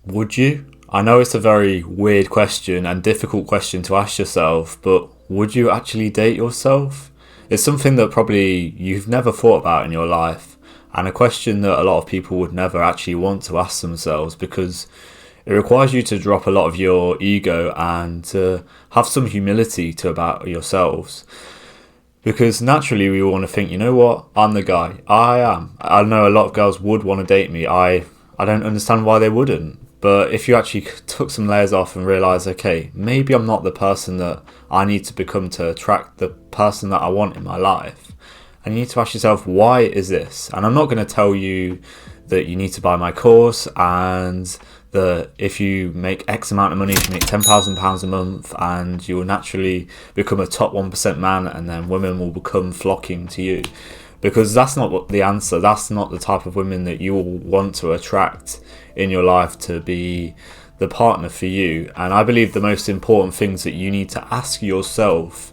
Would you? I know it's a very weird question and difficult question to ask yourself, but would you actually date yourself? It's something that probably you've never thought about in your life, and a question that a lot of people would never actually want to ask themselves because it requires you to drop a lot of your ego and to have some humility to about yourselves. Because naturally we want to think, you know what, I'm the guy. I am. I know a lot of girls would want to date me. I don't understand why they wouldn't. But if you actually took some layers off and realize, okay, maybe I'm not the person that I need to become to attract the person that I want in my life. And you need to ask yourself, why is this? And I'm not going to tell you that you need to buy my course and that if you make X amount of money, if you make £10,000 a month, and you will naturally become a top 1% man, and then women will become flocking to you. Because that's not what the answer. That's not the type of women that you will want to attract in your life to be the partner for you. And I believe the most important things that you need to ask yourself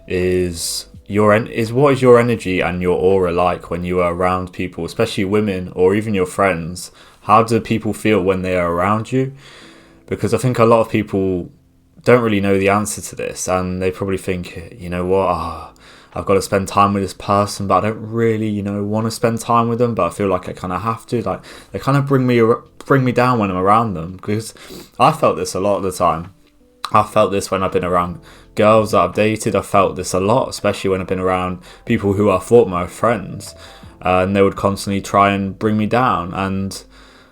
is what is your energy and your aura like when you are around people, especially women or even your friends. How do people feel when they are around you? Because I think a lot of people don't really know the answer to this, and they probably think, you know what, I've got to spend time with this person, but I don't really, want to spend time with them, but I feel like I kind of have to. Like, they kind of bring me down when I'm around them, because I felt this a lot of the time. I felt this when I've been around girls that I've dated. I felt this a lot, especially when I've been around people who I thought my friends, and they would constantly try and bring me down. And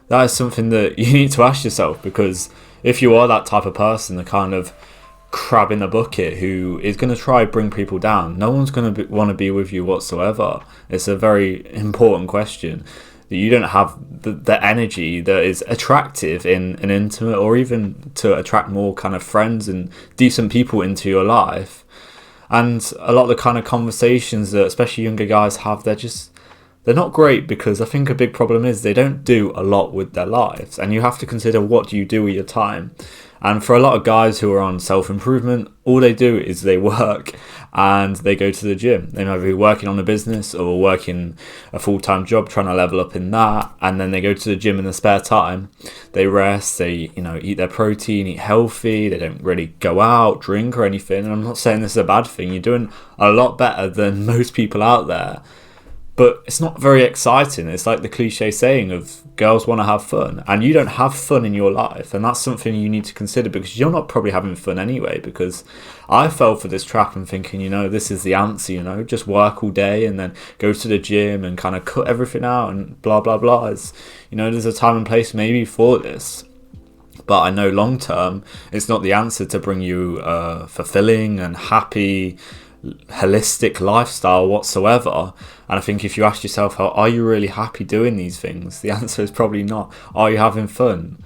that is something that you need to ask yourself, because if you are that type of person, the kind of crab in the bucket who is going to try to bring people down, no one's going to want to be with you whatsoever. It's a very important question, that you don't have the energy that is attractive in an intimate, or even to attract more kind of friends and decent people into your life. And a lot of the kind of conversations that especially younger guys have, they're not great, because I think a big problem is they don't do a lot with their lives, and you have to consider, what do you do with your time? And for a lot of guys who are on self-improvement, all they do is they work and they go to the gym. They might be working on a business or working a full-time job, trying to level up in that, and then they go to the gym in the spare time. They rest, they eat their protein, eat healthy, they don't really go out, drink or anything. And I'm not saying this is a bad thing. You're doing a lot better than most people out there. But it's not very exciting. It's like the cliche saying of girls want to have fun, and you don't have fun in your life. And that's something you need to consider, because you're not probably having fun anyway. Because I fell for this trap and thinking, this is the answer, just work all day and then go to the gym and kind of cut everything out and blah, blah, blah. There's a time and place maybe for this. But I know long term, it's not the answer to bring you a fulfilling and happy, holistic lifestyle whatsoever. And I think if you ask yourself, are you really happy doing these things? The answer is probably not. Are you having fun?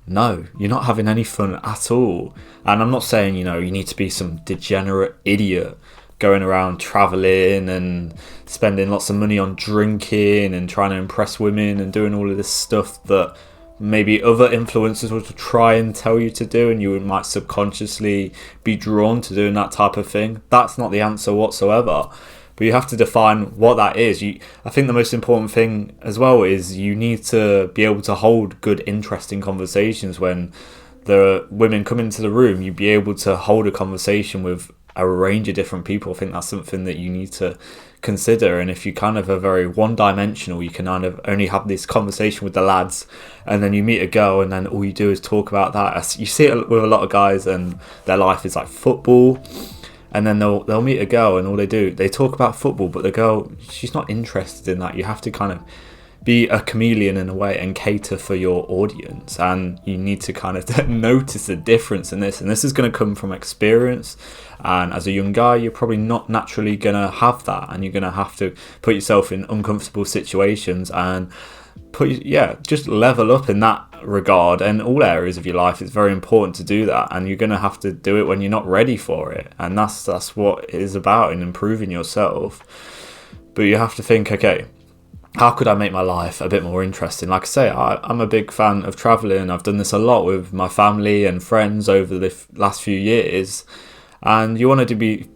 No, you're not having any fun at all. And I'm not saying, you need to be some degenerate idiot going around traveling and spending lots of money on drinking and trying to impress women and doing all of this stuff that maybe other influencers will try and tell you to do, and you might subconsciously be drawn to doing that type of thing. That's not the answer whatsoever. But you have to define what that is. I think the most important thing as well is you need to be able to hold good, interesting conversations. When the women come into the room, you'd be able to hold a conversation with a range of different people. I think that's something that you need to consider. And if you kind of are very one-dimensional, you can kind of only have this conversation with the lads, and then you meet a girl and then all you do is talk about that. You see it with a lot of guys, and their life is like football, and then they'll meet a girl and all they talk about football, but the girl, she's not interested in that. You have to kind of be a chameleon in a way and cater for your audience, and you need to kind of notice the difference in this. And this is going to come from experience, and as a young guy, you're probably not naturally going to have that, and you're going to have to put yourself in uncomfortable situations and just level up in that regard. And all areas of your life, it's very important to do that, and you're going to have to do it when you're not ready for it. And that's what it is about, in improving yourself. But you have to think, okay, how could I make my life a bit more interesting? Like I say, I'm a big fan of traveling. I've done this a lot with my family and friends over the last few years, and you want to be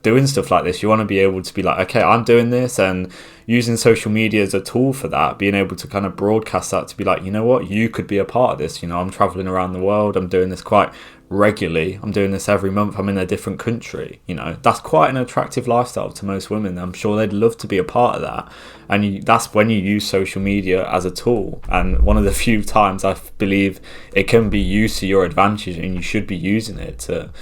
doing stuff like this. You want to be able to be like, okay, I'm doing this, and using social media as a tool for that, being able to kind of broadcast that to be like, you know what, you could be a part of this. I'm traveling around the world, I'm doing this quite regularly, I'm doing this every month, I'm in a different country. That's quite an attractive lifestyle to most women. I'm sure they'd love to be a part of that. And that's when you use social media as a tool, and one of the few times I believe it can be used to your advantage, and you should be using it to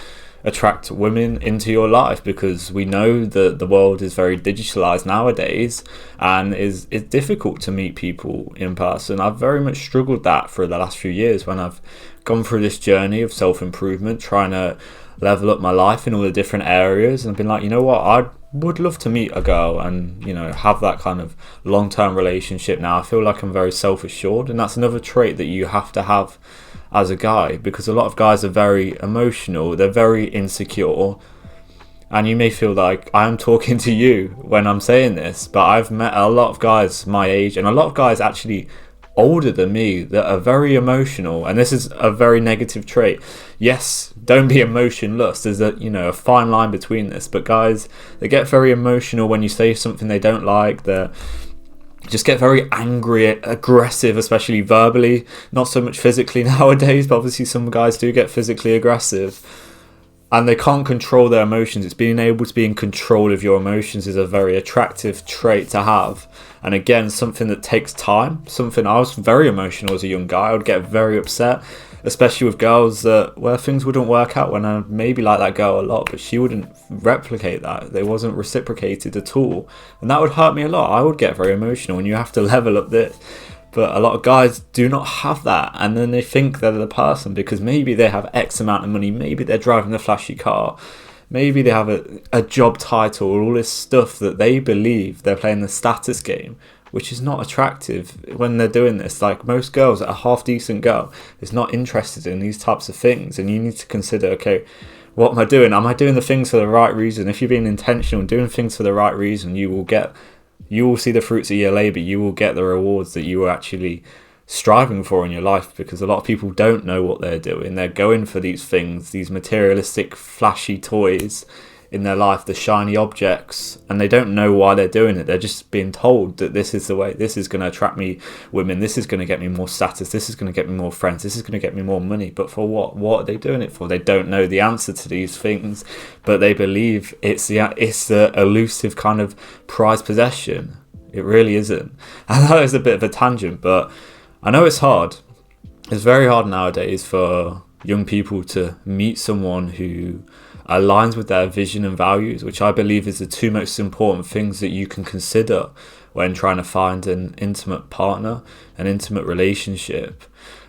attract women into your life, because we know that the world is very digitalized nowadays, and it's difficult to meet people in person. I've very much struggled that for the last few years when I've gone through this journey of self-improvement, trying to level up my life in all the different areas, and been like, you know what, I would love to meet a girl and have that kind of long-term relationship. Now I feel like I'm very self-assured, and that's another trait that you have to have as a guy, because a lot of guys are very emotional, they're very insecure, and you may feel like I'm talking to you when I'm saying this, but I've met a lot of guys my age, and a lot of guys actually older than me, that are very emotional, and this is a very negative trait. Yes, don't be emotionless, there's a fine line between this, but guys, they get very emotional when you say something they don't like. They're just get very angry, aggressive, especially verbally, not so much physically nowadays, but obviously some guys do get physically aggressive, and they can't control their emotions. It's being able to be in control of your emotions is a very attractive trait to have, and again, something that takes time. I was very emotional as a young guy. I would get very upset, especially with girls where things wouldn't work out, when I maybe like that girl a lot, but she wouldn't replicate that. They wasn't reciprocated at all, and that would hurt me a lot. I would get very emotional, and you have to level up this. But a lot of guys do not have that, and then they think they're the person because maybe they have X amount of money, maybe they're driving a flashy car, maybe they have a job title, all this stuff that they believe they're playing the status game, which is not attractive when they're doing this. Like, most girls, a half decent girl is not interested in these types of things, and you need to consider, okay, what am I doing? Am I doing the things for the right reason? If you're being intentional and doing things for the right reason, you will see the fruits of your labour. You will get the rewards that you were actually striving for in your life, because a lot of people don't know what they're doing. They're going for these things, these materialistic, flashy toys in their life, the shiny objects, and they don't know why they're doing it. They're just being told that this is the way, this is going to attract me women, this is going to get me more status, this is going to get me more friends, this is going to get me more money. But for what are they doing it for? They don't know the answer to these things, but they believe it's the elusive kind of prized possession. It really isn't. I know it's a bit of a tangent, but I know it's hard. It's very hard nowadays for young people to meet someone who aligns with their vision and values, which I believe is the two most important things that you can consider when trying to find an intimate partner, an intimate relationship.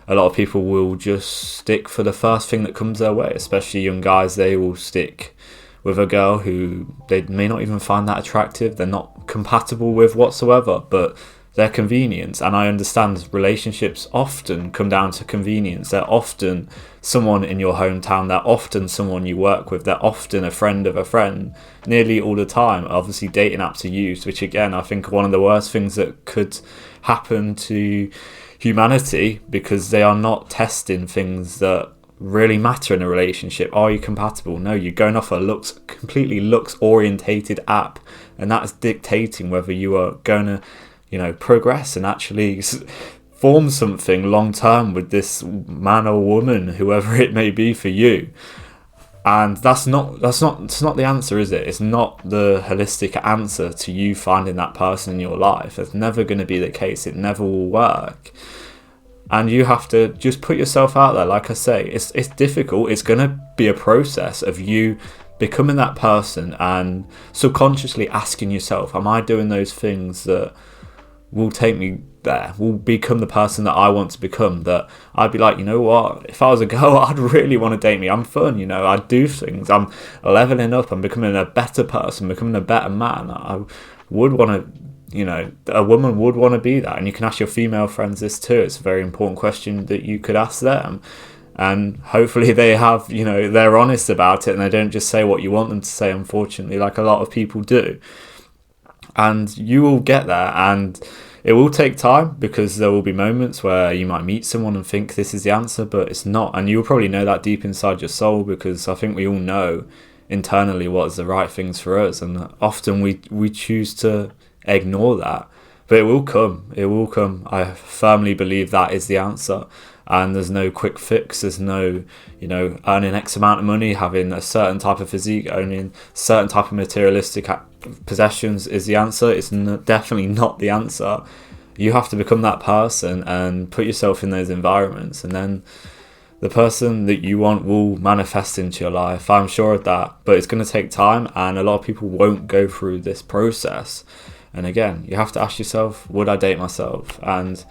A lot of people will just stick for the first thing that comes their way, especially young guys. They will stick with a girl who they may not even find that attractive, they're not compatible with whatsoever, but their convenience. And I understand relationships often come down to convenience. They're often someone in your hometown, they're often someone you work with, they're often a friend of a friend, nearly all the time. Obviously dating apps are used, which again I think are one of the worst things that could happen to humanity, because they are not testing things that really matter in a relationship. Are you compatible? No, you're going off a completely looks orientated app, and that's dictating whether you are going to progress and actually form something long term with this man or woman, whoever it may be for you. And it's not the answer, is it? It's not the holistic answer to you finding that person in your life. It's never going to be the case. It never will work. And you have to just put yourself out there. Like I say, it's difficult. It's going to be a process of you becoming that person and subconsciously asking yourself, am I doing those things that will take me there, will become the person that I want to become? That I'd be like, you know what, if I was a girl, I'd really want to date me. I'm fun, I do things, I'm leveling up, I'm becoming a better person, becoming a better man. I would want to, a woman would want to be that. And you can ask your female friends this too. It's a very important question that you could ask them, and hopefully they have, they're honest about it and they don't just say what you want them to say, unfortunately, like a lot of people do. And you will get there, and it will take time, because there will be moments where you might meet someone and think this is the answer, but it's not. And you'll probably know that deep inside your soul, because I think we all know internally what is the right things for us, and often we choose to ignore that. But it will come. It will come. I firmly believe that is the answer. And there's no quick fix. There's no, earning X amount of money, having a certain type of physique, owning certain type of materialistic possessions is the answer. It's definitely not the answer. You have to become that person and put yourself in those environments, and then the person that you want will manifest into your life. I'm sure of that. But it's going to take time, and a lot of people won't go through this process. And again, you have to ask yourself, would I date myself? And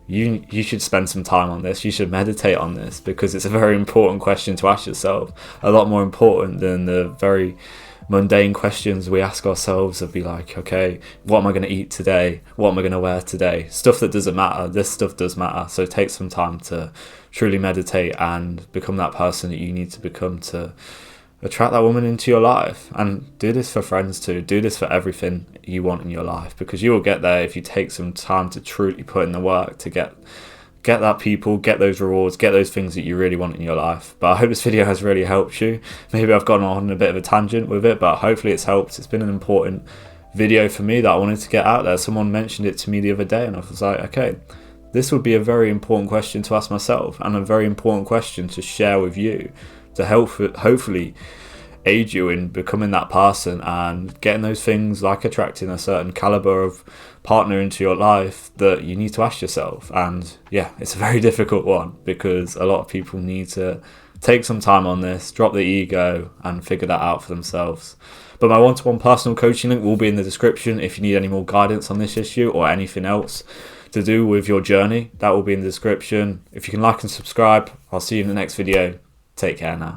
you should spend some time on this. You should meditate on this, because it's a very important question to ask yourself. A lot more important than the very mundane questions we ask ourselves of be like, okay, what am I going to eat today? What am I going to wear today? Stuff that doesn't matter. This stuff does matter. So take some time to truly meditate and become that person that you need to become to attract that woman into your life. And do this for friends too. Do this for everything you want in your life, because you will get there if you take some time to truly put in the work to get that people, get those rewards, get those things that you really want in your life. But I hope this video has really helped you. Maybe I've gone on a bit of a tangent with it, but hopefully it's helped. It's been an important video for me that I wanted to get out there. Someone mentioned it to me the other day, and I was like, okay, this would be a very important question to ask myself, and a very important question to share with you, to help hopefully aid you in becoming that person and getting those things like attracting a certain caliber of partner into your life that you need to ask yourself. And yeah, it's a very difficult one, because a lot of people need to take some time on this, drop the ego and figure that out for themselves. But my one-to-one personal coaching link will be in the description if you need any more guidance on this issue or anything else to do with your journey. That will be in the description. If you can like and subscribe, I'll see you in the next video. Take care now.